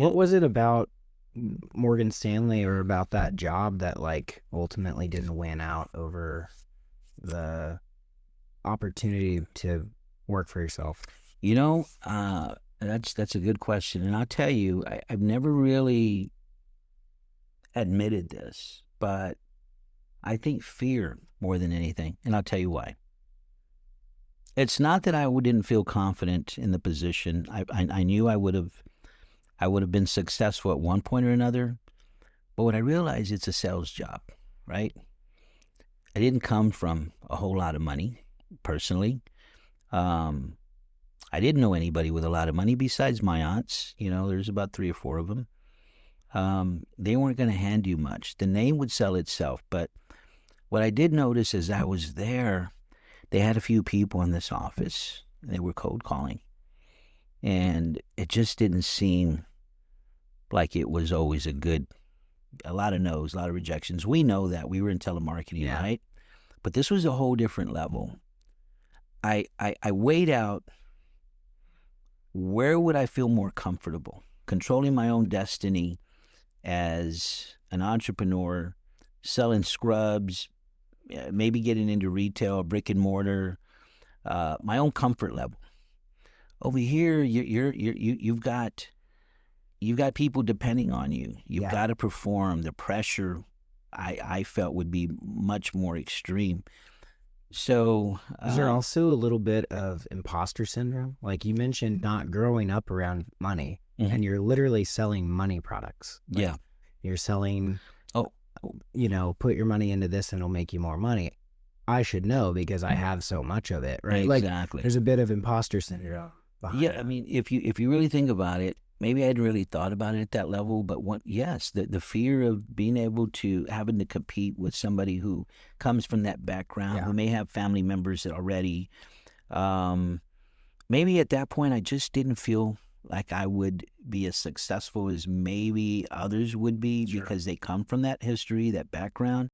What was it about Morgan Stanley or about that job that like ultimately didn't win out over the opportunity to work for yourself? You know, that's a good question, and I'll tell you, I've never really admitted this, but I think fear more than anything, and I'll tell you why. It's not that didn't feel confident in the position. I knew I would have been successful at one point or another, but what I realized, it's a sales job, right? I didn't come from a whole lot of money personally. Um, I didn't know anybody with a lot of money besides my aunts. There's about three or four of them. They weren't going to hand you much. The name would sell itself. But what I did notice as I was there, they had a few people in this office. They were cold calling. And it just didn't seem like it was always a lot of no's, a lot of rejections. We know that. We were in telemarketing, Yeah. right? But this was a whole different level. I weighed out, where would I feel more comfortable? Controlling my own destiny as an entrepreneur, selling scrubs, maybe getting into retail, brick and mortar, my own comfort level. Over here, you've got people depending on you. You've Yeah. got to perform. The pressure, I felt, would be much more extreme. So, Is there also a little bit of imposter syndrome? Like you mentioned not growing up around money mhm, and you're literally selling money products. Like yeah. you're selling, Oh, put your money into this and it'll make you more money. I should know because I have so much of it, right? Like exactly. there's a bit of imposter syndrome behind Yeah, I that. mean, if you really think about it, maybe I hadn't really thought about it at that level, but yes, the fear of being able to having to compete with somebody who comes from that background, Yeah. who may have family members that already, um, maybe at that point I just didn't feel like I would be as successful as maybe others would be Sure. because they come from that history, that background.